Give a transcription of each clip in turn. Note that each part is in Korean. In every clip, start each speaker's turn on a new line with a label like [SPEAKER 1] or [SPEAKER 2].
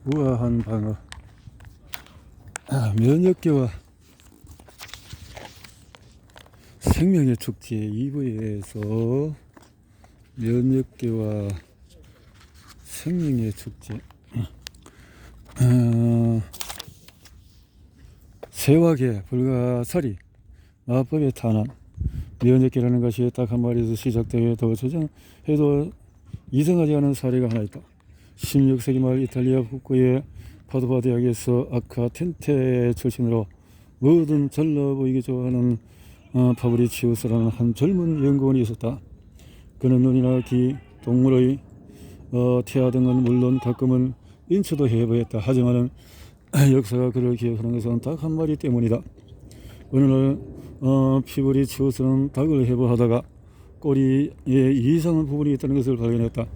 [SPEAKER 1] 우아한 방어. 면역계와 생명의 축제 2부에서 면역계와 생명의 축제. 새와개, 불가사리, 마법의 탄환. 면역계라는 것이 딱 한 마리에서 시작되어 조정해도 이상하지 않은 사례가 하나 있다. 16세기 말 이탈리아 북부의 파도바 대학에서 아크아텐테 출신으로 뭐든 잘나 보이게 좋아하는 파브리치우스라는 한 젊은 연구원이 있었다. 그는 눈이나 귀, 동물의 태아 등은 물론 가끔은 인추도 해보였다. 하지만 역사가 그를 기억하는 것은 닭 한 마리 때문이다. 어느 날 피브리치우스는 닭을 해부하다가 꼬리에 이상한 부분이 있다는 것을 발견했다.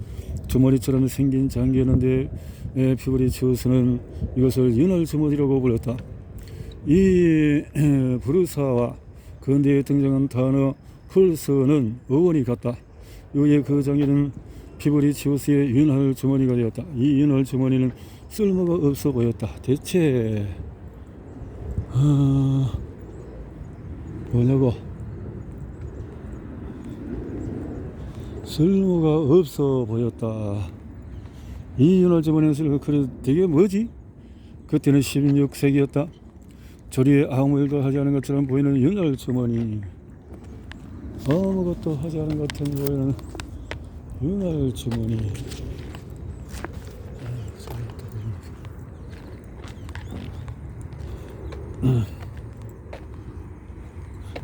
[SPEAKER 1] 주머니처럼 생긴 장기였는데 피브리치우스는 이것을 윤활 주머니라고 불렀다. 이 브루사와 근대에 등장한 단어 훌스는 어원이 같다. 이후에 그 장기는 피브리치우스의 윤활 주머니가 되었다. 이 윤활 주머니는 쓸모가 없어 보였다. 대체 뭐냐고? 쓸모가 없어 보였다. 이 윤활 주머니는 그래 되게 뭐지? 그때는 16세기였다. 조리에 아무 일도 하지 않은 것처럼 보이는 윤활 주머니. 아무것도 하지 않은 것 같은 보이는 윤활 주머니.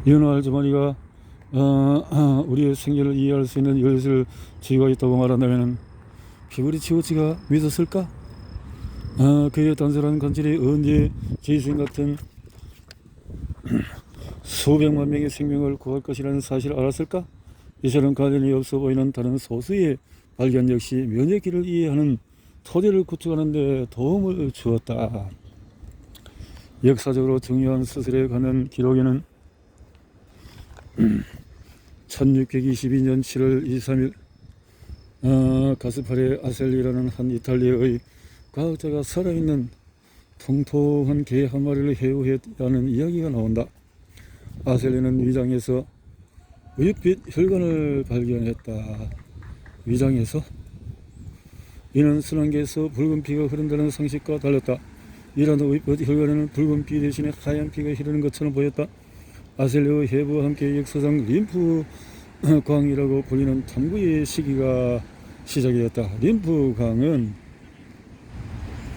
[SPEAKER 1] 윤활 주머니가 우리의 생애를 이해할 수 있는 열쇠를 쥐고 있다고 말한다면 피브리치우스가 믿었을까? 그의 단순한 관절이 언제 지생 같은 수백만 명의 생명을 구할 것이라는 사실을 알았을까? 이처럼 관련이 없어 보이는 다른 소수의 발견 역시 면역기를 이해하는 토대를 구축하는 데 도움을 주었다. 역사적으로 중요한 수술에 관한 기록에는 1622년 7월 23일 가스파레 아셀리라는 한 이탈리아의 과학자가 살아있는 통통한 개 한 마리를 해부했다는 이야기가 나온다. 아셀리는 위장에서 우윳빛 혈관을 발견했다. 위장에서? 이는 순환계에서 붉은 피가 흐른다는 상식과 달랐다. 이러한 우윳빛 혈관에는 붉은 피 대신에 하얀 피가 흐르는 것처럼 보였다. 아셀리의 해부와 함께 역사상 림프광이라고 불리는 탐구의 시기가 시작이 됐다. 림프광은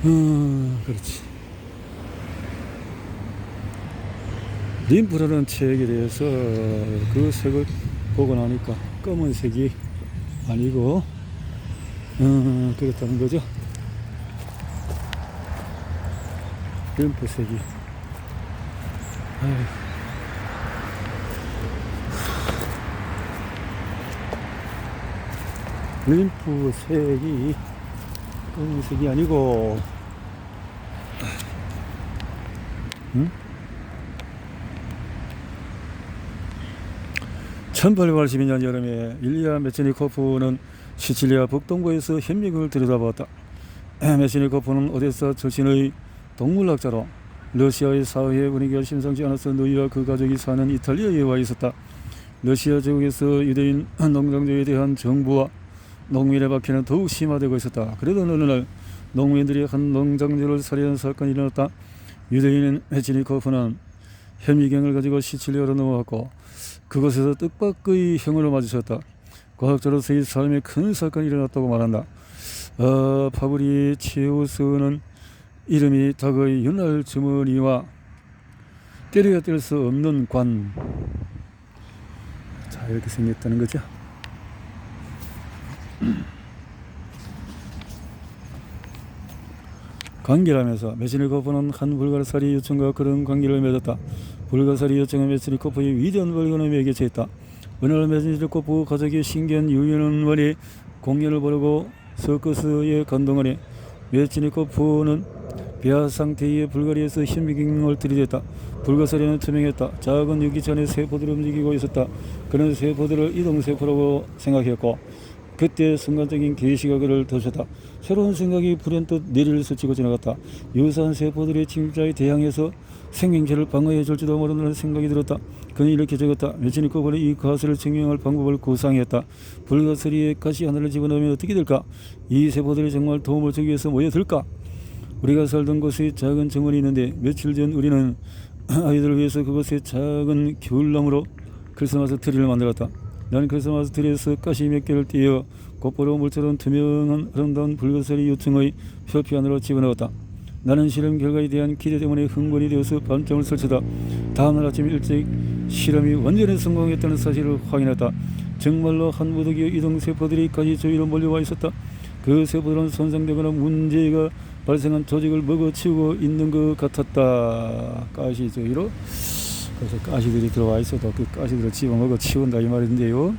[SPEAKER 1] 그렇지. 림프라는 책에 대해서 그 색을 보고 나니까 검은색이 아니고 그렇다는 거죠. 림프색이. 림프색이 검은색이 아니고 1882년 여름에 일리아 메츠니코프는 시칠리아 북동부에서 현미경을 들여다보았다. 메츠니코프는 오데사 출신의 동물학자로 러시아의 사회 분위기가 심상치 않아서 누이와 그 가족이 사는 이탈리아에 와 있었다. 러시아 제국에서 유대인 농장주에 대한 정부와 농민의 박해는 더욱 심화되고 있었다. 그래도 어느 날 농민들이 한 농장주를 살해한 사건이 일어났다. 유대인 메츠니코프는 현미경을 가지고 시칠리아로 넘어갔고 그곳에서 뜻밖의 형을 마주쳤다. 과학자로서의 삶에 큰 사건이 일어났다고 말한다. 파브리치우스는 이름이 닭의 윤활 주머니와 때려야 뗄 수 없는 관. 자, 이렇게 생겼다는 거죠. 관계라면서 메츠니코프는 한 불가사리 요청과 그런 관계를 맺었다. 불가사리 요청은 메츠니코프의 위대한 발견을 매개체했다. 어느 날 메츠니코프 가족이 신기한 유연원의 공연을 보려고 서커스에 감동하니 메츠니코프는 배아 상태의 불가리에서 현미경을 들이댔다. 불가사리는 투명했다. 작은 유기체 안에 세포들이 움직이고 있었다. 그는 세포들을 이동세포라고 생각했고 그때 순간적인 계시가 그를 덮쳤다. 새로운 생각이 불현듯 내리를 스치고 지나갔다. 유사한 세포들의 침입자에 대항해서 생명체를 방어해 줄지도 모른다는 생각이 들었다. 그는 이렇게 적었다. 며칠 있고 보니 이 가설을 증명할 방법을 구상했다. 불가사리에 가시 하나를 집어넣으면 어떻게 될까? 이 세포들이 정말 도움을 주기 위해서 모여들까? 우리가 살던 곳에 작은 정원이 있는데 며칠 전 우리는 아이들을 위해서 그곳에 작은 귤나무로 크리스마스 트리를 만들었다. 나는 크리스마스 트리에서 가시 몇 개를 띄어 곧바로 물처럼 투명한 아름다운 불가사리 요청의 표피 안으로 집어넣었다. 나는 실험 결과에 대한 기대 때문에 흥분이 되어서 밤잠을 설치다. 다음날 아침 일찍 실험이 완전히 성공했다는 사실을 확인했다. 정말로 한 무더기의 이동 세포들이 가시 주위로 몰려와 있었다. 그 세포들은 손상되거나 문제가 발생한 조직을 먹어치우고 있는 것 같았다. 가시 주위로. 그래서 가시들이 들어와 있어도 그 가시들을 집어먹어 치운다 이 말인데요.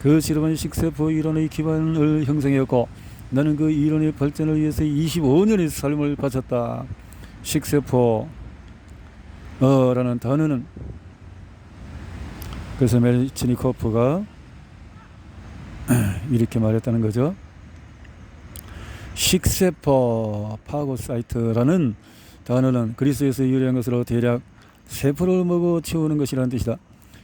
[SPEAKER 1] 그 실험은 식세포 이론의 기반을 형성했고 나는 그 이론의 발전을 위해서 25년의 삶을 바쳤다. 식세포 라는 단어는 그래서 메르치니코프가 이렇게 말했다는 거죠. 식세포 파고사이트라는 단어는 그리스에서 유래한 것으로 대략 세포를 먹어치우는 것이라는 뜻이다.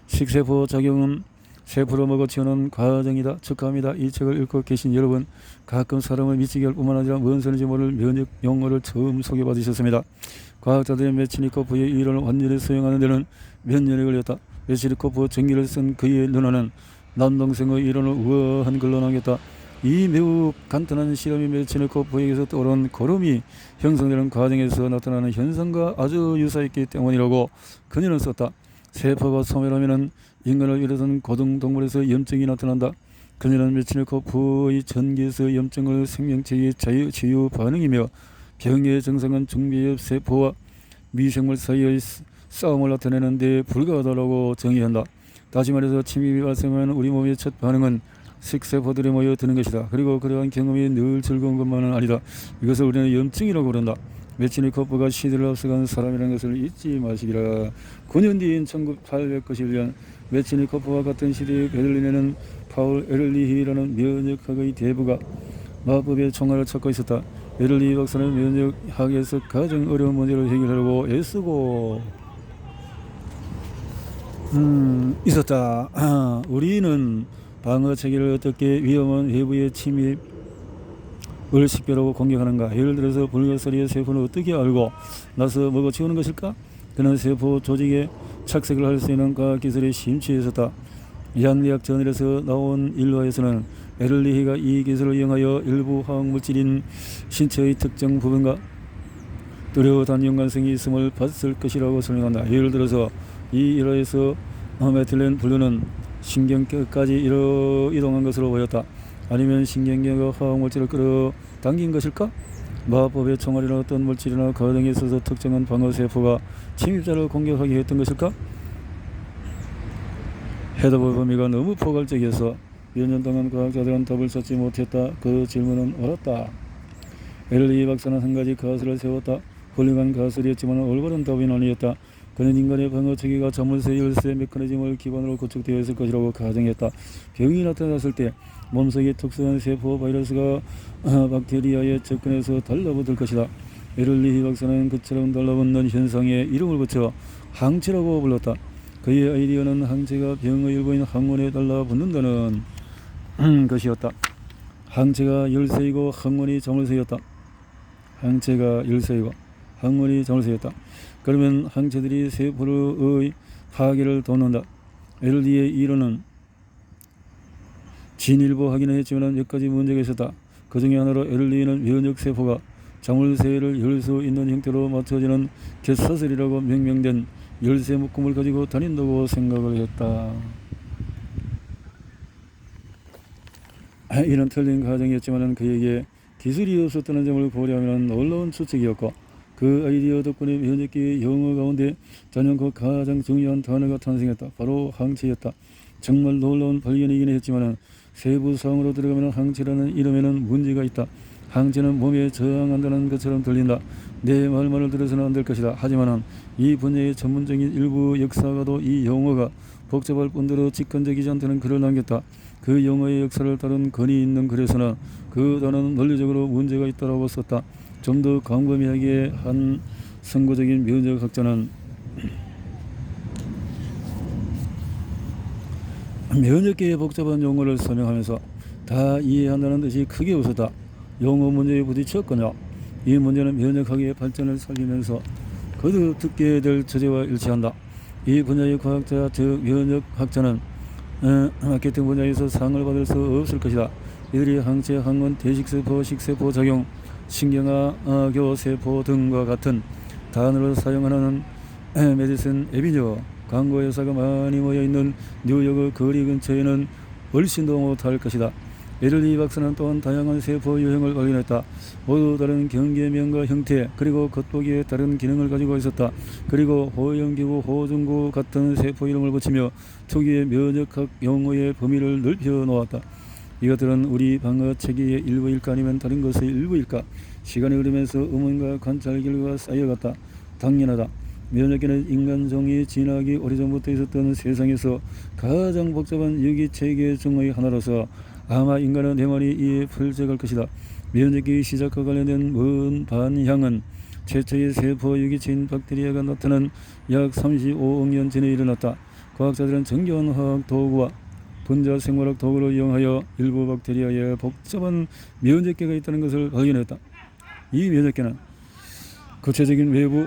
[SPEAKER 1] 식세포 작용은 세포를 먹어치우는 과정이다. 축하합니다. 이 책을 읽고 계신 여러분, 가끔 사람을 미치게 할 뿐만 아니라 뭔 소리인지 모를 면역 용어를 처음 소개받으셨습니다. 과학자들의 메치니코프의 이론을 완전히 수용하는 데는 몇 년이 걸렸다. 메치니코프 전기를 쓴 그의 누나는 남동생의 이론을 우아한 글로 남겼다. 이 매우 간단한 실험이 메치니코프에게서 떠오른 고름이 형성되는 과정에서 나타나는 현상과 아주 유사했기 때문이라고 그녀는 썼다. 세포가 소멸하면 인간을 비롯한 고등동물에서 염증이 나타난다. 그녀는 메치니코프의 전기에서 염증을 생명체의 자유치유 반응이며 병의 증상은 중비의 세포와 미생물 사이의 싸움을 나타내는 데 불과하다고 정의한다. 다시 말해서 침입이 발생하면 우리 몸의 첫 반응은 식세포들이 모여드는 것이다. 그리고 그러한 경험이 늘 즐거운 것만은 아니다. 이것을 우리는 염증이라고 부른다. 메치니코프가 시대를 앞서간 사람이라는 것을 잊지 마시기라. 9년 뒤인 1891년 메치니코프와 같은 시대의 베를린에는 파울 에를리히라는 면역학의 대부가 마법의 총알을 찾고 있었다. 에를리히 박사는 면역학에서 가장 어려운 문제를 해결하려고 애쓰고 있었다. 우리는 방어 체계를 어떻게 위험한 외부의 침입을 식별하고 공격하는가? 예를 들어서 불가사리의 세포는 어떻게 알고 나서 먹어치우는 것일까? 그는 세포 조직에 착색을 할 수 있는 과학기술에 심취해 있었다. 양리학 저널에서 나온 일화에서는 에를리히가 이 기술을 이용하여 일부 화학물질인 신체의 특정 부분과 뚜렷한 연관성이 있음을 봤을 것이라고 설명한다. 예를 들어서 이 일화에서 메틸렌 블루는 신경계까지 이동한 것으로 보였다. 아니면 신경계가 화학물질을 끌어당긴 것일까? 마법의 총알이나 어떤 물질이나 과정에 있어서 특정한 방어세포가 침입자를 공격하게 했던 것일까? 해답의 범위가 너무 포괄적이어서 몇 년 동안 과학자들은 답을 찾지 못했다. 그 질문은 옳았다. 에를리 박사는 한 가지 가설을 세웠다. 훌륭한 가설이었지만 올바른 답은 아니었다. 그는 인간의 방어 체계가 자물쇠 열쇠 메커니즘을 기반으로 구축되어 있을 것이라고 가정했다. 병이 나타났을 때 몸속에 특수한 세포 바이러스가 박테리아에 접근해서 달라붙을 것이다. 에를리히 박사는 그처럼 달라붙는 현상에 이름을 붙여 항체라고 불렀다. 그의 아이디어는 항체가 병의 일부인 항원에 달라붙는다는 것이었다. 항체가 열쇠이고 항원이 자물쇠였다. 항체가 열쇠이고 항원이 자물쇠였다. 그러면 항체들이 세포의 파괴를 돕는다. 에를리히의 이론은 진일보하기는 했지만 몇 가지 문제가 있었다. 그 중에 하나로 에를리히는 면역세포가 자물쇠를 열 수 있는 형태로 맞춰지는 갯사슬이라고 명명된 열쇠 묶음을 가지고 다닌다고 생각을 했다. 이런 틀린 가정이었지만 그에게 기술이 없었다는 점을 고려하면 놀라운 추측이었고 그 아이디어 덕분에 면역기의 영어 가운데 단연코 가장 중요한 단어가 탄생했다. 바로 항체였다. 정말 놀라운 발견이긴 했지만 세부 사항으로 들어가면 항체라는 이름에는 문제가 있다. 항체는 몸에 저항한다는 것처럼 들린다. 내 말만을 들어서는 안 될 것이다. 하지만 이 분야의 전문적인 일부 역사가도 이 용어가 복잡할 뿐더러 직관적이지 않다는 글을 남겼다. 그 용어의 역사를 다룬 권위 있는 글에서는 그 단어는 논리적으로 문제가 있다고 썼다. 좀 더 광범위하게 한 선구적인 면역학자는 면역계의 복잡한 용어를 설명하면서 다 이해한다는 듯이 크게 웃었다. 용어 문제에 부딪혔거냐. 이 문제는 면역학의 발전을 살리면서 거듭 듣게 될 주제와 일치한다. 이 분야의 과학자 즉 면역학자는 마케팅 분야에서 상을 받을 수 없을 것이다. 이들이 항체, 항원, 대식세포, 식세포 작용, 신경학교세포 등과 같은 단어를 사용하는 메디슨 에비뉴 광고 회사가 많이 모여있는 뉴욕의 거리 근처에는 얼씬도 못할 것이다. 에를리 박사는 또한 다양한 세포 유형을 발견했다. 모두 다른 경계면과 형태 그리고 겉보기에 다른 기능을 가지고 있었다. 그리고 호영기구, 호중구 같은 세포 이름을 붙이며 초기의 면역학 용어의 범위를 넓혀 놓았다. 이것들은 우리 방어 체계의 일부일까 아니면 다른 것의 일부일까? 시간이 흐르면서 의문과 관찰 결과가 쌓여갔다. 당연하다. 면역계는 인간 종이 진화하기 오래전부터 있었던 세상에서 가장 복잡한 유기체계 중의 하나로서 아마 인간은 영원히 이에 풀려갈 것이다. 면역계의 시작과 관련된 먼 반향은 최초의 세포 유기체인 박테리아가 나타난 약 35억 년 전에 일어났다. 과학자들은 정교한 화학 도구와 분자 생물학 도구를 이용하여 일부 박테리아에 복잡한 면역계가 있다는 것을 발견했다. 이 면역계는 구체적인 외부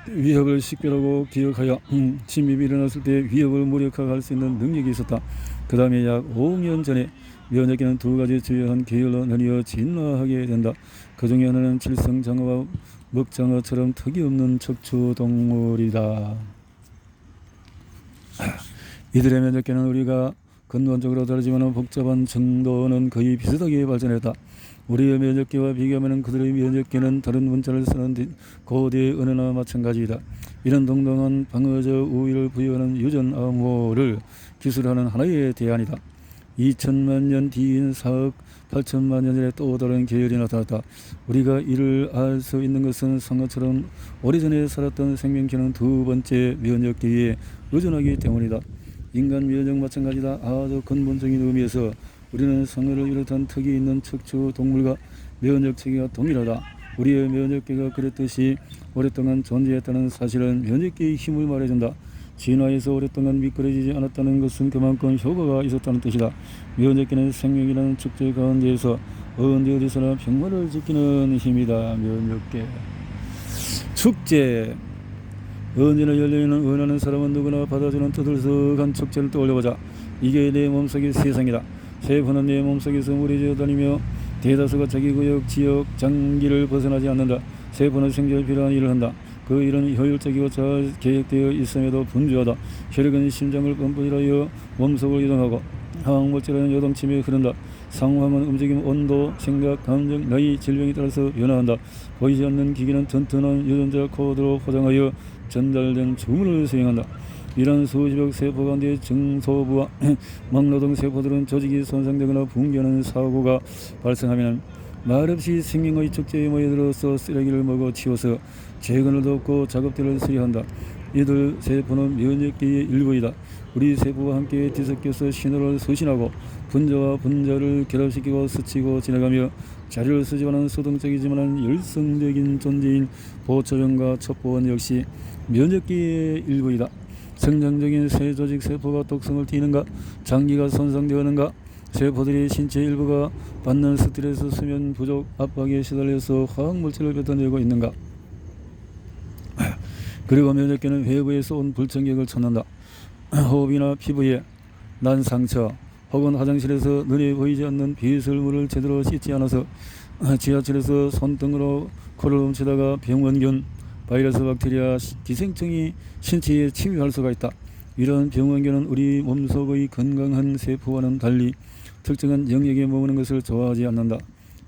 [SPEAKER 1] 위협을 식별하고 기억하여 침입이 일어났을 때 위협을 무력화할 수 있는 능력이 있었다. 그 다음에 약 5억 년 전에 면역계는 두 가지 주요한 계열로 나뉘어 진화하게 된다. 그 중에 하나는 칠성장어와 먹장어처럼 턱이 없는 척추동물이다. 이들의 면역계는 우리가 근본적으로 다르지만 복잡한 정도는 거의 비슷하게 발전했다. 우리의 면역계와 비교하면 그들의 면역계는 다른 문자를 쓰는 고대 언어나 마찬가지이다. 이런 동등한 방어적 우위를 부여하는 유전 암호를 기술하는 하나의 대안이다. 2000만 년 뒤인 4억 8천만 년 전에 또 다른 계열이 나타났다. 우리가 이를 알 수 있는 것은 상어처럼 오래전에 살았던 생명체는 두 번째 면역계에 의존하기 때문이다. 인간 면역 마찬가지다. 아주 근본적인 의미에서 우리는 상어를 비롯한 턱이 있는 척추 동물과 면역 체계가 동일하다. 우리의 면역계가 그랬듯이 오랫동안 존재했다는 사실은 면역계의 힘을 말해준다. 진화에서 오랫동안 미끄러지지 않았다는 것은 그만큼 효과가 있었다는 뜻이다. 면역계는 생명이라는 축제 가운데에서 언제 어디서나 평화를 지키는 힘이다. 면역계 축제. 언제나 열려있는 원하는 사람은 누구나 받아주는 떠들썩한 축제를 떠올려보자. 이게 내 몸속의 세상이다. 세포는 내 몸속에서 무리지어 다니며 대다수가 자기 구역, 지역, 장기를 벗어나지 않는다. 세포는 생존에 필요한 일을 한다. 그 일은 효율적이고 잘 계획되어 있음에도 분주하다. 혈액은 심장을 펌프하여 몸속을 이동하고 화학물질은 요동침에 흐른다. 상호하면 움직임, 온도, 생각, 감정, 나이, 질병에 따라서 변화한다. 보이지 않는 기기는 튼튼한 유전자 코드로 포장하여 전달된 주문을 수행한다. 이런 수십억 세포 가운데 증소부와 막노동 세포들은 조직이 손상되거나 붕괴하는 사고가 발생하면 말없이 생명의 축제에 모여들어서 쓰레기를 먹어 치워서 재건을 돕고 작업들을 수리한다. 이들 세포는 면역계의 일부이다. 우리 세포와 함께 뒤섞여서 신호를 수신하고 분자와 분자를 결합시키고 스치고 지나가며 자료를 수집하는 수동적이지만 열성적인 존재인 보초병과 첩보원 역시 면역계의 일부이다. 성장적인 세조직 세포가 독성을 띠는가? 장기가 손상되었는가? 세포들이 신체 일부가 받는 스트레스, 수면 부족, 압박에 시달려서 화학물질을 뱉어내고 있는가? 그리고 면역계는 외부에서 온 불청객을 찾는다. 호흡이나 피부에 난 상처 혹은 화장실에서 눈에 보이지 않는 배설물을 제대로 씻지 않아서 지하철에서 손등으로 코를 훔치다가 병원균, 바이러스, 박테리아, 기생충이 신체에 침입할 수가 있다. 이런 병원균은 우리 몸속의 건강한 세포와는 달리 특정한 영역에 머무는 것을 좋아하지 않는다.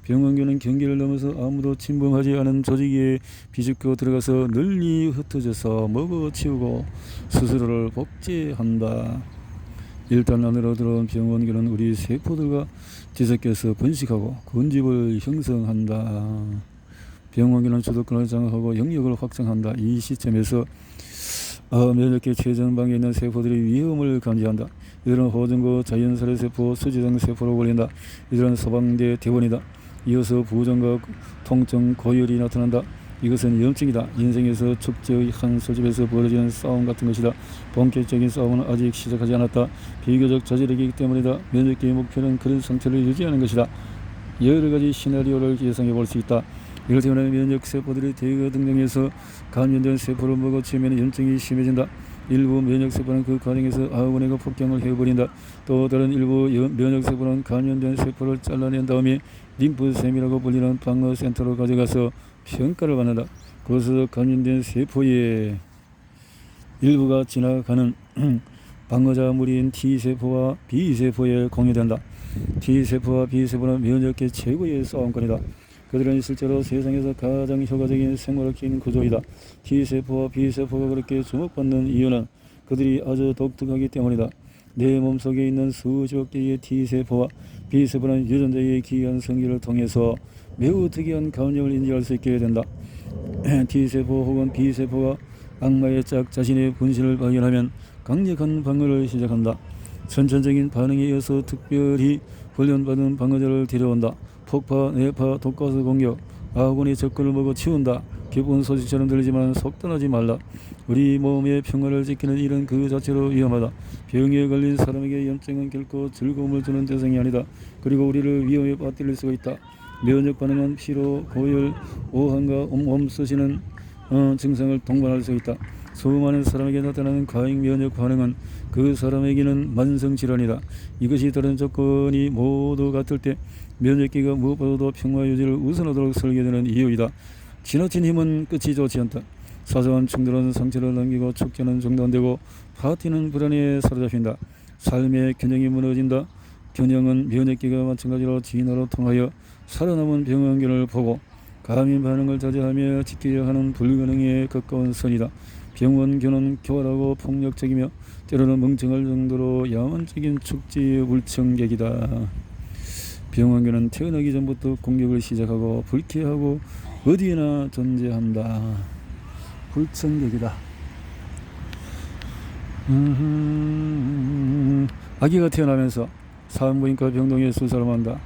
[SPEAKER 1] 병원균은 경계를 넘어서 아무도 침범하지 않은 조직에 비집고 들어가서 널리 흩어져서 먹어치우고 스스로를 복제한다. 일단 안으로 들어온 병원균은 우리 세포들과 뒤섞여서 번식하고 군집을 형성한다. 병원균은 주도권을 장악하고 영역을 확장한다. 이 시점에서 면역계 최전방에 있는 세포들이 위험을 감지한다. 이들은 호전고, 자연살해 세포, 수지성 세포로 불린다. 이들은 서방대 대원이다. 이어서 부종과 통증, 고열이 나타난다. 이것은 염증이다. 인생에서 축제의 한 술집에서 벌어지는 싸움 같은 것이다. 본격적인 싸움은 아직 시작하지 않았다. 비교적 저질이기 때문이다. 면역계의 목표는 그런 상태를 유지하는 것이다. 여러 가지 시나리오를 예상해 볼 수 있다. 이를 때문에 면역세포들이 대거 등등해서 감염된 세포를 먹어치우면 염증이 심해진다. 일부 면역세포는 그 과정에서 아군에게 폭경을 해버린다. 또 다른 일부 면역세포는 감염된 세포를 잘라낸 다음에 림프셈이라고 불리는 방어센터로 가져가서 평가를 받는다. 그것에서 감염된 세포의 일부가 지나가는 방어자 무리인 T세포와 B세포에 공유된다. T세포와 B세포는 면역계 최고의 싸움꾼이다. 그들은 실제로 세상에서 가장 효과적인 생물학적인 구조이다. T세포와 B세포가 그렇게 주목받는 이유는 그들이 아주 독특하기 때문이다. 내 몸속에 있는 수십억 개의 T세포와 B세포는 유전자의 기이한 성질을 통해서 매우 특이한 감염을 인지할 수 있게 된다. T세포 혹은 B세포가 악마의 짝 자신의 분신을 발견하면 강력한 방어를 시작한다. 선천적인 반응에 이어서 특별히 훈련받은 방어자를 데려온다. 폭파, 내파, 독가스 공격, 아군의 적군을 먹어 치운다. 기쁜 소식처럼 들리지만 속단하지 말라. 우리 몸의 평화를 지키는 일은 그 자체로 위험하다. 병에 걸린 사람에게 염증은 결코 즐거움을 주는 대상이 아니다. 그리고 우리를 위험에 빠뜨릴 수가 있다. 면역 반응은 피로, 고열, 오한과 몸쓰시는 증상을 동반할 수 있다. 수많은 사람에게 나타나는 과잉 면역 반응은 그 사람에게는 만성질환이다. 이것이 다른 조건이 모두 같을 때 면역기가 무엇보다도 평화 유지를 우선하도록 설계되는 이유이다. 지나친 힘은 끝이 좋지 않다. 사소한 충돌은 상처를 남기고 축제는 중단되고 파티는 불안에 사로잡힌다. 삶의 균형이 무너진다. 균형은 면역기가 마찬가지로 진화로 통하여 살아남은 병원균을 보고 감염 반응을 자제하며 지켜야 하는 불가능에 가까운 선이다. 병원균은 교활하고 폭력적이며 때로는 멍청할 정도로 야만적인 축제의 울청객이다. 병원균은 태어나기 전부터 공격을 시작하고 불쾌하고 어디에나 존재한다. 불청객이다. 아기가 태어나면서 산부인과 병동에 수사를 한다.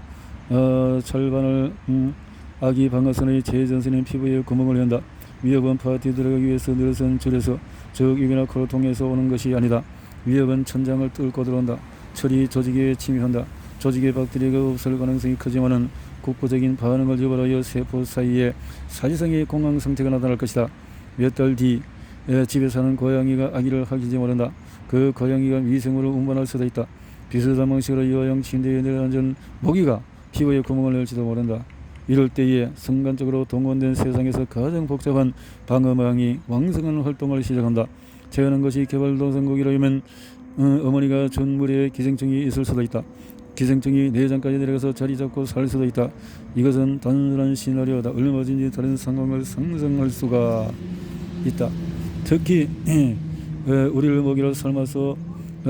[SPEAKER 1] 철반을 아기 방아선의 제전선인 피부에 구멍을 연다. 위협은 파티에 들어가기 위해서 늘어선 줄에서 적 입이나 코를 통해서 오는 것이 아니다. 위협은 천장을 뚫고 들어온다. 철이 조직에 침입한다. 조직에 박테리아가 없을 가능성이 크지만은 국부적인 반응을 유발하여 세포 사이에 사지상의 공황 상태가 나타날 것이다. 몇 달 뒤 집에 사는 고양이가 아기를 하기지 모른다. 그 고양이가 미생물을 운반할 수도 있다. 비슷한 방식으로 유아용 침대에 내려앉은 모기가 피부에 구멍을 낼지도 모른다. 이럴 때에 순간적으로 동원된 세상에서 가장 복잡한 방어망이 왕성한 활동을 시작한다. 태어난 것이 개발도상국이라면 어머니가 준 물에 기생충이 있을 수도 있다. 기생충이 내장까지 내려가서 자리 잡고 살 수도 있다. 이것은 단순한 시나리오다. 얼마든지 다른 상황을 상상할 수가 있다. 특히 우리를 먹이로 삶아서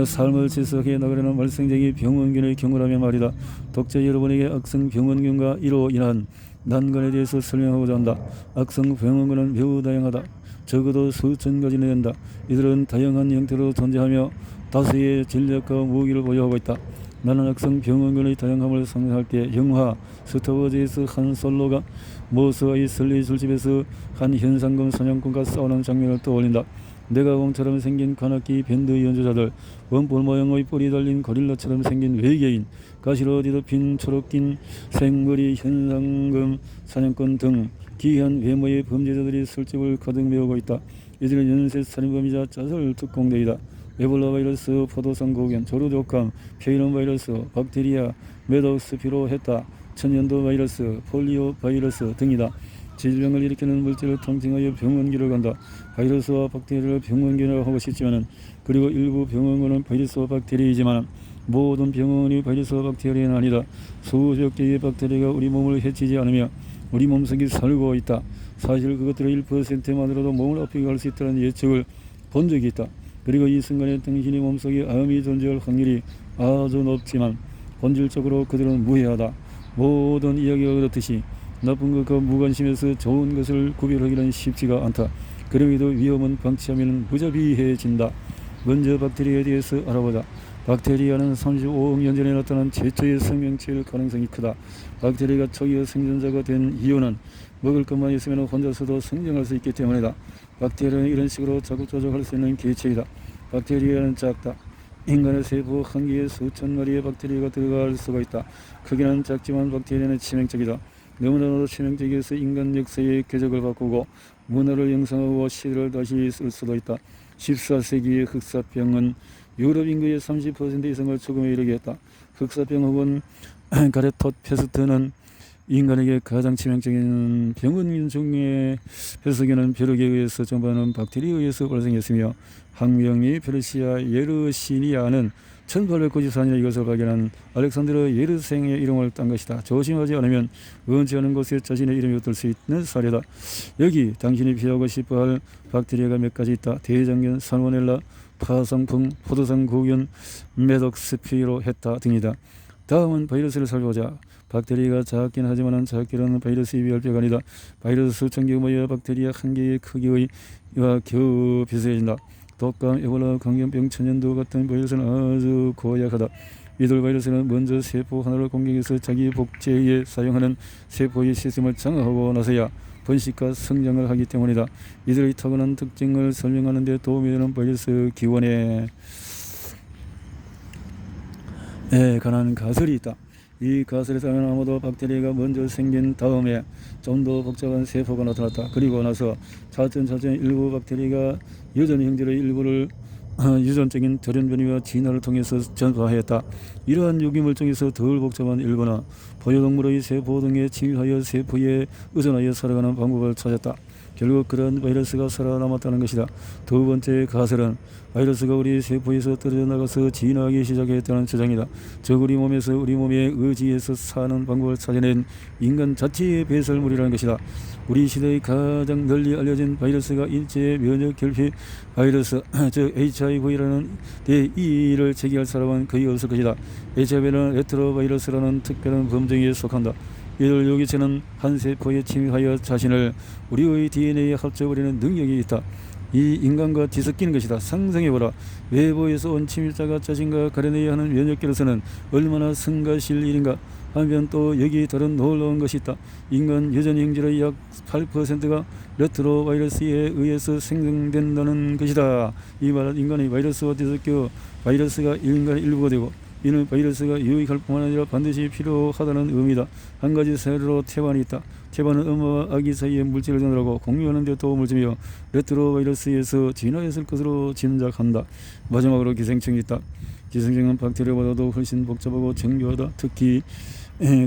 [SPEAKER 1] 삶을 지속해 나가려는 말썽쟁이 병원균의 경우라면 말이다. 독자 여러분에게 악성 병원균과 이로 인한 난관에 대해서 설명하고자 한다. 악성 병원균은 매우 다양하다. 적어도 수천 가지나 된다. 이들은 다양한 형태로 존재하며 다수의 전략과 무기를 보유하고 있다. 나는 악성 병원균의 다양함을 상상할 때 영화 스타워즈에서 한 솔로가 모스 아이슬리 술집에서 한 현상금 사냥꾼과 싸우는 장면을 떠올린다. 내가공처럼 생긴 관악기 밴드 연주자들, 원뿔 모양의 뿔이 달린 고릴라처럼 생긴 외계인, 가시로 뒤덮인 초록 긴 생머리 현상금 사냥꾼 등 기이한 외모의 범죄자들이 술집을 가득 메우고 있다. 이들은 연쇄 살인범이자 자살 특공대이다. 에볼라 바이러스, 포도성 고견, 조류독감, 페이론 바이러스, 박테리아, 메독스피로 헤타, 천연두 바이러스, 폴리오 바이러스 등이다. 질병을 일으키는 물질을 통칭하여 병원균을 간다. 바이러스와 박테리아를 병원균이라고 하고 싶지만은, 그리고 일부 병원균은 바이러스와 박테리아이지만 모든 병원이 바이러스와 박테리아는 아니다. 수백 개의 박테리아가 우리 몸을 해치지 않으며 우리 몸속에 살고 있다. 사실 그것들의 1%만으로도 몸을 아프게 할 수 있다는 예측을 본 적이 있다. 그리고 이 순간에 당신의 몸속에 암이 존재할 확률이 아주 높지만 본질적으로 그들은 무해하다. 모든 이야기가 그렇듯이 나쁜 것과 무관심해서 좋은 것을 구별하기는 쉽지가 않다. 그럼에도 위험은 방치하면 무자비해진다. 먼저 박테리아에 대해서 알아보자. 박테리아는 35억 년 전에 나타난 최초의 생명체일 가능성이 크다. 박테리아가 초기의 생존자가 된 이유는 먹을 것만 있으면 혼자서도 성장할 수 있기 때문이다. 박테리아는 이런 식으로 자급자족할 수 있는 개체이다. 박테리아는 작다. 인간의 세포 한 개에 수천 마리의 박테리아가 들어갈 수가 있다. 크기는 작지만 박테리아는 치명적이다. 너무나도 치명적이어서 인간 역사의 궤적을 바꾸고 문화를 형성하고 시대를 다시 쓸 수도 있다. 14세기의 흑사병은 유럽 인구의 30% 이상을 죽음에 이르게 했다. 흑사병 혹은 가레토 페스트는 인간에게 가장 치명적인 병원 중에 해석에는 벼룩에 의해서 전파하는 박테리아에 의해서 발생했으며 항명이 페르시아 예르시니아는 1894년에 이것을 발견한 알렉산드르 예르생의 이름을 딴 것이다. 조심하지 않으면 원치 않은 곳에 자신의 이름이 묻을 수 있는 사례다. 여기 당신이 피하고 싶어할 박테리아가 몇 가지 있다. 대장균, 살모넬라, 파상풍, 포도상 구균, 메독스피로 헤타 등이다. 다음은 바이러스를 살펴보자. 박테리아가 작긴 하지만 작기로는 바이러스에 비할 바가 아니다. 바이러스 수천 개가 모여 박테리아 한 개의 크기와 겨우 비슷해진다. 독감, 에볼라, 광견병, 천연두 같은 바이러스는 아주 고약하다. 이들 바이러스는 먼저 세포 하나를 공격해서 자기 복제에 사용하는 세포의 시스템을 장악하고 나서야 번식과 성장을 하기 때문이다. 이들의 타고난 특징을 설명하는 데 도움이 되는 바이러스 기원에 관한 가설이 있다. 이 가설에 따르면 아마도 박테리아가 먼저 생긴 다음에 좀 더 복잡한 세포가 나타났다. 그리고 나서 차츰 일부 박테리아가 여전 형질의 일부를 유전적인 돌연변이와 진화를 통해서 전파하였다. 이러한 유기물종에서 덜 복잡한 일부나 포유동물의 세포 등에 침입하여 세포에 의존하여 살아가는 방법을 찾았다. 결국 그런 바이러스가 살아남았다는 것이다. 두 번째 가설은 바이러스가 우리 세포에서 떨어져 나가서 진화하기 시작했다는 주장이다. 즉 우리 몸에서 우리 몸에 의지해서 사는 방법을 찾아낸 인간 자체의 배설물이라는 것이다. 우리 시대의 가장 널리 알려진 바이러스가 인체 면역 결핍 바이러스, 즉 HIV라는 이의를 제기할 사람은 거의 없을 것이다. HIV는 레트로바이러스라는 특별한 범죄에 속한다. 이들 요기체는 한 세포에 침입하여 자신을 우리의 DNA에 합쳐버리는 능력이 있다. 이 인간과 뒤섞이는 것이다. 상상해보라. 외부에서 온 침입자가 자신과 가려내야 하는 면역계로서는 얼마나 성가실 일인가. 한편 또 여기 다른 놀라운 것이 있다. 인간 유전 형질의 약 8%가 레트로바이러스에 의해서 생성된다는 것이다. 이 말은 인간의 바이러스와 뒤섞여 바이러스가 인간의 일부가 되고 이는 바이러스가 유익할 뿐만 아니라 반드시 필요하다는 의미다. 한 가지 사례로 태반이 있다. 태반은 엄마와 아기 사이에 물질을 전달하고 공유하는 데 도움을 주며 레트로바이러스에서 진화했을 것으로 짐작한다. 마지막으로 기생충이 있다. 기생충은 박테리아보다도 훨씬 복잡하고 정교하다. 특히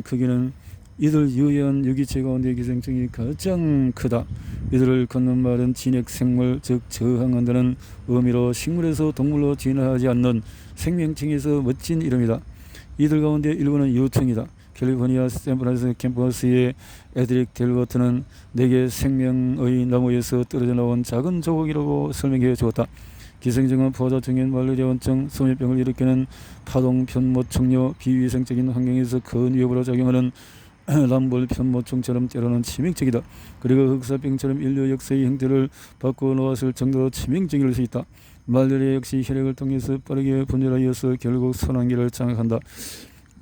[SPEAKER 1] 크기는 이들 유해한 유기체 가운데 기생충이 가장 크다. 이들을 걷는 말은 진핵생물, 즉 저항한다는 의미로 식물에서 동물로 진화하지 않는 생명층에서 멋진 이름이다. 이들 가운데 일부는 유충이다. 캘리포니아 샌프란시스코 캠퍼스의 에드릭 델버트는 내게 생명의 나무에서 떨어져 나온 작은 조각이라고 설명해 주었다. 기생충은 포자증인 말라리아원증, 소매병을 일으키는 파동 편모충류, 비위생적인 환경에서 큰 위협으로 작용하는 람볼 편모충처럼 때로는 치명적이다. 그리고 흑사병처럼 인류 역사의 형태를 바꿔놓았을 정도로 치명적일 수 있다. 말라리아 역시 혈액을 통해서 빠르게 분열하여서 결국 선환기를 장악한다.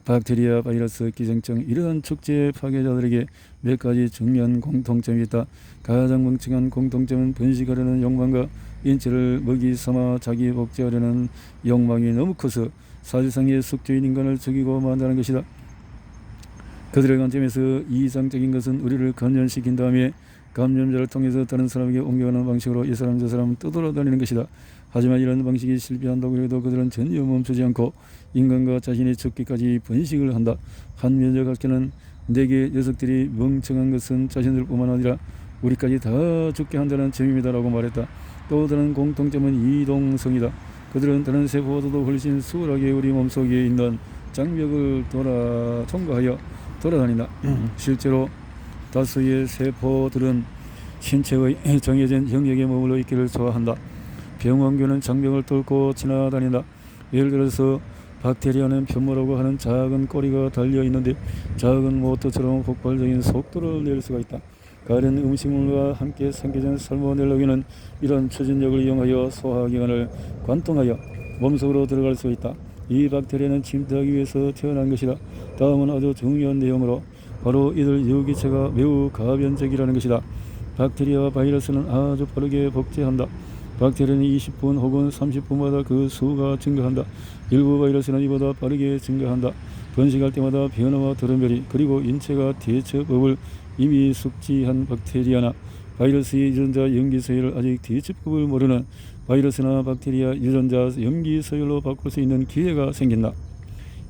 [SPEAKER 1] 박테리아, 바이러스, 기생충 이러한 축제 파괴자들에게 몇 가지 중요한 공통점이 있다. 가장 멍청한 공통점은 번식하려는 욕망과 인체를 먹이 삼아 자기 복제하려는 욕망이 너무 커서 사실상의 숙주인 인간을 죽이고 만다는 것이다. 그들의 관점에서 이상적인 것은 우리를 감염시킨 다음에 감염자를 통해서 다른 사람에게 옮겨가는 방식으로 이 사람 저 사람 떠돌아다니는 것이다. 하지만 이런 방식이 실패한다고 해도 그들은 전혀 멈추지 않고 인간과 자신이 죽기까지 번식을 한다. 한 면역학자는 내게 녀석들이 멍청한 것은 자신들뿐만 아니라 우리까지 다 죽게 한다는 점입니다라고 말했다. 또 다른 공통점은 이동성이다. 그들은 다른 세포보다도 훨씬 수월하게 우리 몸속에 있는 장벽을 통과하여 돌아다닌다. 실제로 다수의 세포들은 신체의 정해진 영역에 머물러 있기를 좋아한다. 병원균은 장벽을 뚫고 지나다닌다. 예를 들어서 박테리아는 편모라고 하는 작은 꼬리가 달려 있는데 작은 모터처럼 폭발적인 속도를 낼 수가 있다. 가련 음식물과 함께 삼켜진 살모넬라균은 이런 추진력을 이용하여 소화기관을 관통하여 몸속으로 들어갈 수 있다. 이 박테리아는 침투하기 위해서 태어난 것이다. 다음은 아주 중요한 내용으로 바로 이들 유기체가 매우 가변적이라는 것이다. 박테리아와 바이러스는 아주 빠르게 복제한다. 박테리아는 20분 혹은 30분마다 그 수가 증가한다. 일부 바이러스는 이보다 빠르게 증가한다. 번식할 때마다 변화와 드러멸이 그리고 인체가 대처법을 이미 숙지한 박테리아나 바이러스의 유전자 염기 서열을 아직 대처법을 모르는 바이러스나 박테리아 유전자 염기 서열로 바꿀 수 있는 기회가 생긴다.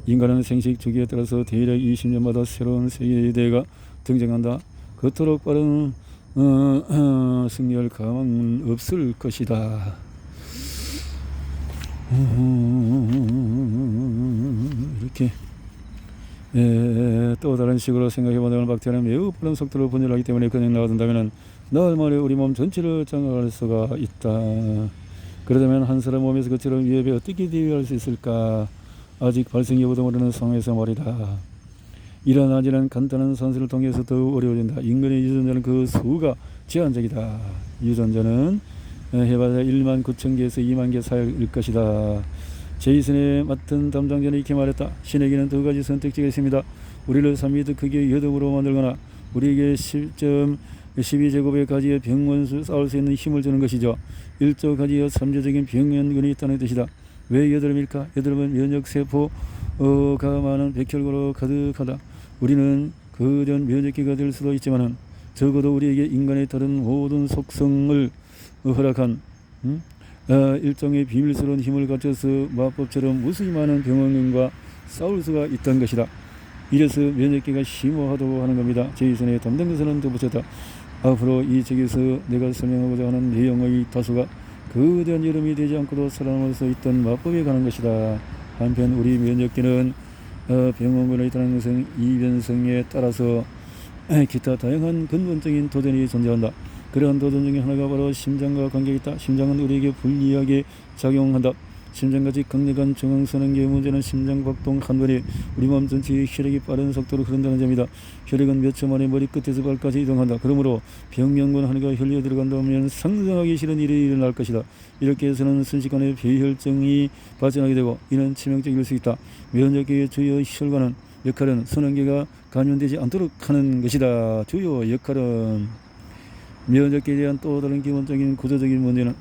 [SPEAKER 1] 인간은 생식 주기에 따라서 대략 20년마다 새로운 세계대가 등장한다. 그토록 빠른 승리할 가망은 없을 것이다. 이렇게 또 다른 식으로 생각해보자면 박테리아는 매우 빠른 속도로 분열하기 때문에 그냥 놔둔다면 나흘 만에 우리 몸 전체를 장악할 수가 있다. 그러자면 한 사람 몸에서 그처럼 위협에 어떻게 대비할 수 있을까? 아직 발생 여부도 모르는 상황에서 말이다. 이런 아직은 간단한 산수를 통해서 더욱 어려워진다. 인간의 유전자는 그 수가 제한적이다. 유전자는 해봐야 1만 9천 개에서 2만 개 사이일 것이다. 제이슨의 맡은 담당자는 이렇게 말했다. 신에게는 두 가지 선택지가 있습니다. 우리를 3m 크기의 여독으로 만들거나 우리에게 12제곱의 가지의 병원수 쌓을 수 있는 힘을 주는 것이죠. 1조 가지의 잠재적인 병원군이 있다는 뜻이다. 왜 여드름일까? 여드름은 면역세포가 많은 백혈구로 가득하다. 우리는 그전 면역기가 될 수도 있지만 적어도 우리에게 인간의 다른 모든 속성을 허락한 일종의 비밀스러운 힘을 갖춰서 마법처럼 무수히 많은 병원군과 싸울 수가 있다는 것이다. 이래서 면역기가 심오하다고 하는 겁니다. 제이슨의 담당자는 덧붙였다. 앞으로 이 책에서 내가 설명하고자 하는 내용의 다수가 거대한 여름이 되지 않고도 살아남을 수 있던 마법에 관한 것이다. 한편 우리 면역기는 병원군에 있다는 것은 이 변성에 따라서 기타 다양한 근본적인 도전이 존재한다. 그러한 도전 중에 하나가 바로 심장과 관계가 있다. 심장은 우리에게 불리하게 작용한다. 심장같이 강력한 중앙선행계의 문제는 심장박동 한 번에 우리 몸 전체의 혈액이 빠른 속도로 흐른다는 점이다. 혈액은 몇 초 만에 머리끝에서 발까지 이동한다. 그러므로 병명군 하나가 혈류에 들어간다면 상상하기 싫은 일이 일어날 것이다. 이렇게 해서는 순식간에 폐혈증이 발전하게 되고 이는 치명적일 수 있다. 면역계의 주요 혈관은 역할은 선행계가 감염되지 않도록 하는 것이다. 주요 역할은 면역계에 대한 또 다른 기본적인 구조적인 문제는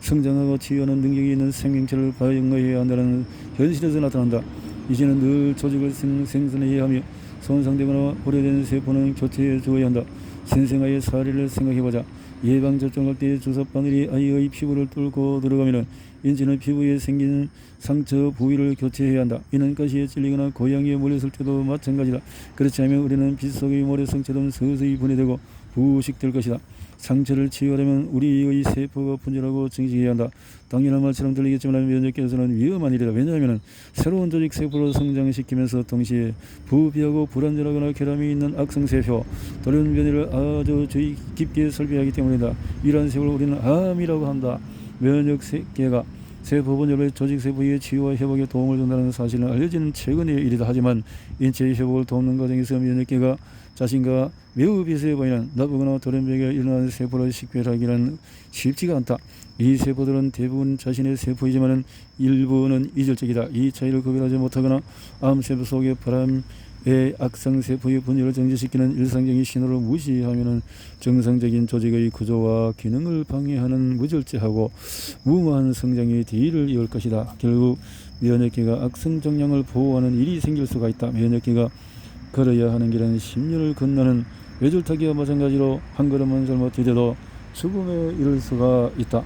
[SPEAKER 1] 성장하고 치유하는 능력이 있는 생명체를 방어해야 한다는 현실에서 나타난다. 이제는 늘 조직을 생산해야 하며 손상되거나 오래된 세포는 교체해 주어야 한다. 신생아의 사례를 생각해보자. 예방접종할 때 주사바늘이 아이의 피부를 뚫고 들어가면 인체는 피부에 생긴 상처 부위를 교체해야 한다. 이는 가시에 찔리거나 고양이에 물렸을 때도 마찬가지다. 그렇지 않으면 우리는 빗속의 모래성처럼 서서히 분해되고 부식될 것이다. 상처를 치유하려면 우리의 세포가 분열하고 증식해야 한다. 당연한 말처럼 들리겠지만 면역계에서는 위험한 일이다. 왜냐하면 새로운 조직 세포를 성장시키면서 동시에 부비하고 불안전하거나 결함이 있는 악성세포, 돌연변이를 아주 깊게 설비하기 때문이다. 이러한 세포를 우리는 암이라고 한다. 면역계가 세포 분열의 조직세포의 치유와 회복에 도움을 준다는 사실은 알려진 최근의 일이다. 하지만 인체의 회복을 돕는 과정에서 면역계가 자신과 매우 비슷해 보이는 나쁘거나 돌연변이가 일어나는 세포를 식별하기는 쉽지가 않다. 이 세포들은 대부분 자신의 세포이지만 일부는 이질적이다. 이 차이를 구별하지 못하거나 암세포 속의 바람의 악성세포의 분열을 정지시키는 일상적인 신호를 무시하면 정상적인 조직의 구조와 기능을 방해하는 무절제하고 무모한 성장의 뒤를 이을 것이다. 결국 면역계가 악성 종양을 보호하는 일이 생길 수가 있다. 면역계가 걸어야 하는 길은 10년을 건너는 외줄타기와 마찬가지로 한 걸음만 잘못 디뎌도 죽음에 이를 수가 있다.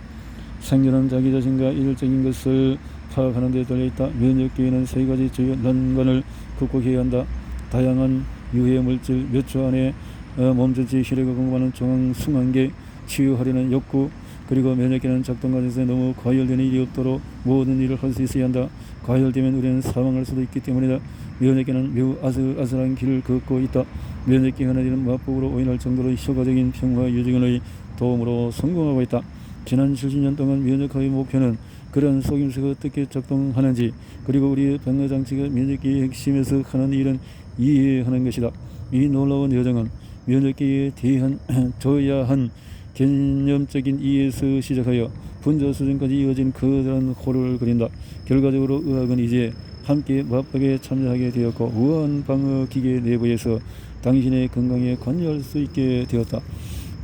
[SPEAKER 1] 생존은 자기 자신과 일적인 것을 파악하는 데 달려있다. 면역계에는 세 가지 주요 난관을 극복해야 한다. 다양한 유해 물질, 몇 초 안에 몸 전체의 혈액을 공급하는 중앙순환계, 치유하려는 욕구, 그리고 면역계는 작동 과정에서 너무 과열되는 일이 없도록 모든 일을 할 수 있어야 한다. 과열되면 우리는 사망할 수도 있기 때문이다. 면역계는 매우 아슬아슬한 길을 걷고 있다. 면역계 하나는 마법으로 오인할 정도로 효과적인 평화 유지근의 도움으로 성공하고 있다. 지난 70년 동안 면역학의 목표는 그런 속임수가 어떻게 작동하는지 그리고 우리의 방어장치가 면역계의 핵심에서 하는 일은 이해하는 것이다. 이 놀라운 여정은 면역계에 대한 줘야 한 개념적인 이해에서 시작하여 분자 수준까지 이어진 커다란 호를 그린다. 결과적으로 의학은 이제 함께 맞박에 참여하게 되었고 우한 방어 기계 내부에서 당신의 건강에 관여할 수 있게 되었다.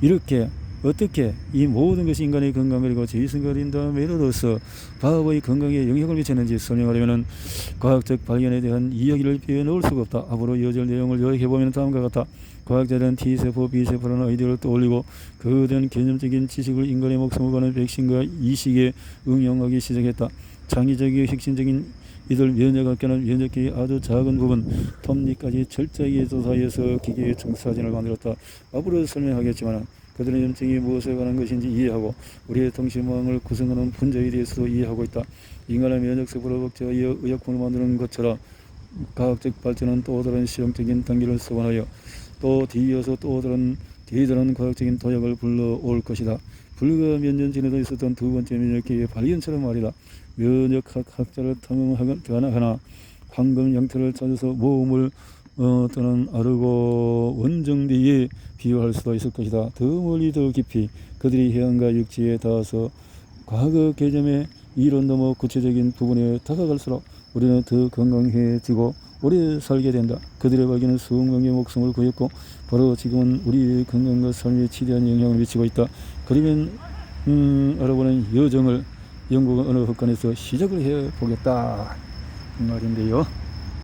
[SPEAKER 1] 이렇게 어떻게 이 모든 것이 인간의 건강 그리고 제이슨과 린다메로로서 과학의 건강에 영향을 미치는지 설명하려면 과학적 발견에 대한 이야기를 빼놓을 수가 없다. 앞으로 이어질 내용을 요약해보면 다음과 같다. 과학자들은 T세포, B세포라는 아이디어를 떠올리고 거대한 개념적인 지식을 인간의 목숨을 거는 백신과 이식에 응용하기 시작했다. 창의적이고 혁신적인 이들 면역학계는 면역계의 아주 작은 부분 톱니까지 철저하게 조사해서 기계의 청사진을 만들었다. 앞으로 설명하겠지만 그들은 염증이 무엇에 관한 것인지 이해하고 우리의 통신망을 구성하는 분자에 대해서도 이해하고 있다. 인간의 면역세포를 복제하여 의약품을 만드는 것처럼 과학적 발전은 또 다른 실용적인 단계를 소환하여 또 뒤이어서 또 다른 과학적인 도약을 불러올 것이다. 불과 몇 년 전에도 있었던 두 번째 면역계의 발견처럼 말이다. 면역학 학자를 탐험하거나 황금 양태를 찾아서 모험을 또는 아르고 원정대에 비유할 수도 있을 것이다. 더 멀리 더 깊이 그들이 해안과 육지에 닿아서 과거 개념의 이론 넘어 구체적인 부분에 다가갈수록 우리는 더 건강해지고 오래 살게 된다. 그들의 발견은 수억 명의 목숨을 구했고 바로 지금은 우리의 건강과 삶에 지대한 영향을 미치고 있다. 그러면 알아보는 여정을 영국 어느 학관에서 시작을 해보겠다 이 말인데요.